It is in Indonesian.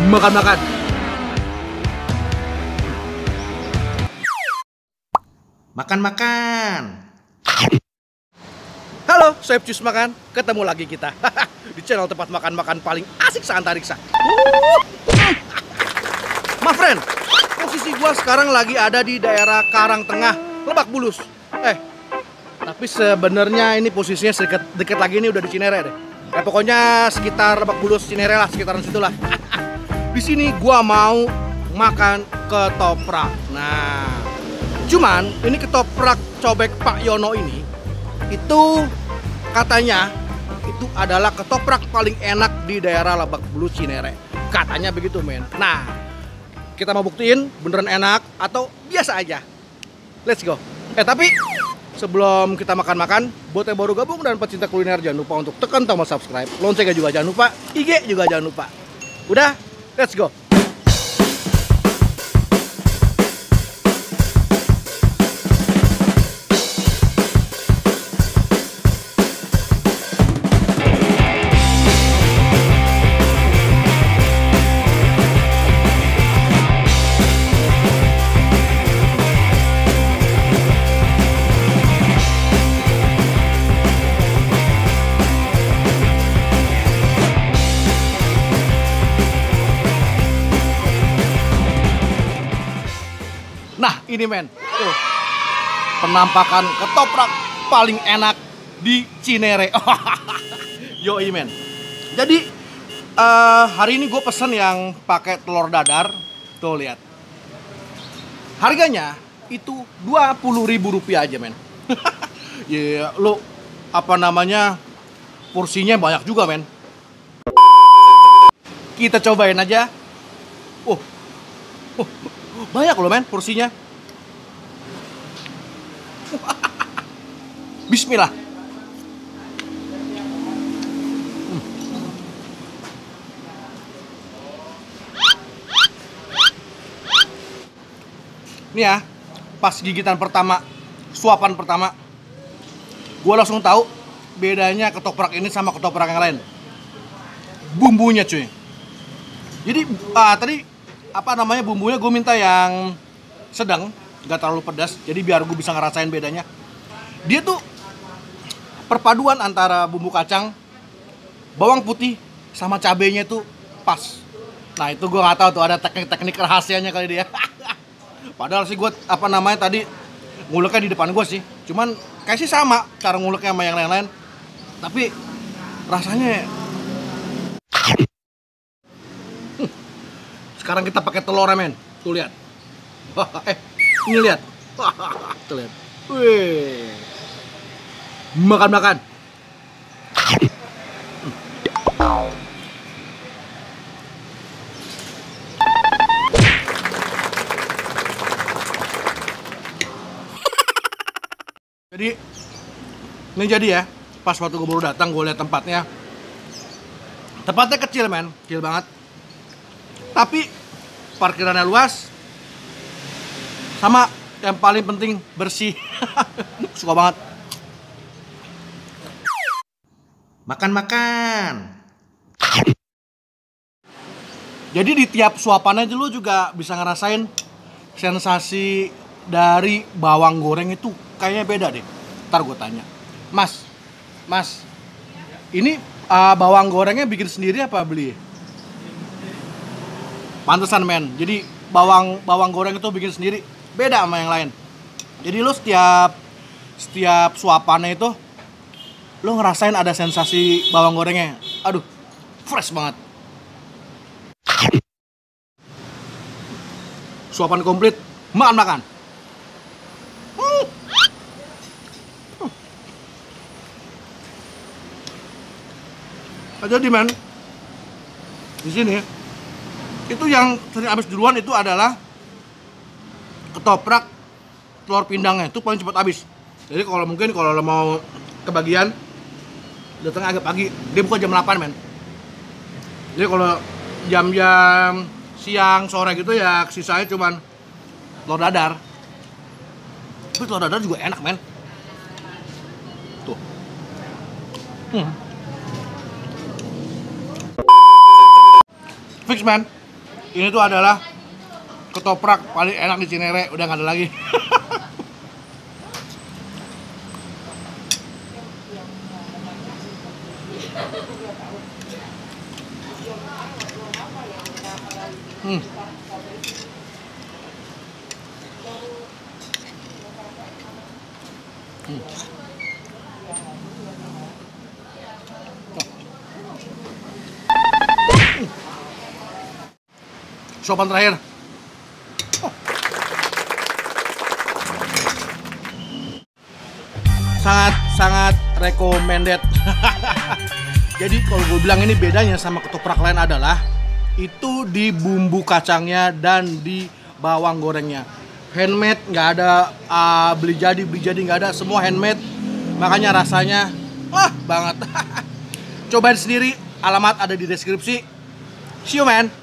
Makan-makan. Makan-makan. Halo, Chef Cus Makan. Ketemu lagi kita di channel tempat makan-makan paling asik seantariksa. My friend, posisi gua sekarang lagi ada di daerah Karangtengah, Lebak Bulus. Tapi sebenarnya ini posisinya deket lagi ini udah di Cinere deh. Pokoknya sekitar Lebak Bulus, Cinere lah, sekitaran situlah. Di sini gua mau makan ketoprak. Nah, cuman ini ketoprak cobek Pak Yono ini itu katanya itu adalah ketoprak paling enak di daerah Lebak Bulus Cinere. Katanya begitu, men. Nah, kita mau buktiin beneran enak atau biasa aja. Let's go. Tapi sebelum kita makan-makan, buat yang baru gabung dan pecinta kuliner jangan lupa untuk tekan tombol subscribe. Loncengnya juga jangan lupa, IG juga jangan lupa. Udah, let's go. Nah ini men, tuh penampakan ketoprak paling enak di Cinere. Yoi men. Jadi hari ini gue pesen yang pakai telur dadar. Tuh lihat. Harganya itu Rp20.000 aja men. Ya lo apa namanya, porsinya banyak juga men. Kita cobain aja. Banyak loh men porsinya. Bismillah. Ini ya, pas gigitan pertama, suapan pertama, gue langsung tahu bedanya ketoprak ini sama ketoprak yang lain. Bumbunya cuy. Jadi tadi apa namanya, bumbunya gue minta yang sedang, gak terlalu pedas, jadi biar gue bisa ngerasain bedanya. Dia tuh perpaduan antara bumbu kacang, bawang putih sama cabenya tuh pas. Nah itu gue nggak tahu tuh ada teknik-teknik rahasianya kali dia. Padahal sih gue apa namanya tadi nguleknya di depan gue sih, cuman kayak sih sama cara nguleknya sama yang lain-lain, tapi rasanya. Sekarang kita pakai telur men. Tuh lihat. Ini lihat. Tuh lihat. Wih. Makan-makan. Jadi ini jadi ya, pas waktu gue baru datang gue lihat tempatnya. Tempatnya kecil men, kecil banget. Tapi parkirannya luas, sama yang paling penting bersih. Suka banget. Makan-makan. Jadi di tiap suapannya itu lu juga bisa ngerasain sensasi dari bawang goreng itu kayaknya beda deh. Ntar gue tanya, Mas, ini bawang gorengnya bikin sendiri apa beli? Pantesan men, jadi bawang goreng itu bikin sendiri, beda sama yang lain. Jadi lo setiap suapannya itu lo ngerasain ada sensasi bawang gorengnya. Aduh, fresh banget. Suapan komplit, makan-makan. Jadi men, di sini itu yang sering habis duluan itu adalah ketoprak telur pindangnya, itu paling cepat habis. Jadi kalau lo mau kebagian datang agak pagi, dia buka jam 8 men. Jadi kalau jam-jam siang sore gitu ya sisanya cuman telur dadar. Tapi telur dadar juga enak men. Tuh. Fix man. Ini tuh adalah ketoprak paling enak di Cinere, udah nggak ada lagi. Hmm. Sopan terakhir. Oh. Sangat recommended. Jadi kalau gue bilang ini bedanya sama ketoprak lain adalah itu di bumbu kacangnya dan di bawang gorengnya. Handmade, nggak ada beli jadi nggak ada, semua handmade. Makanya rasanya banget. Cobain sendiri, alamat ada di deskripsi. See you man.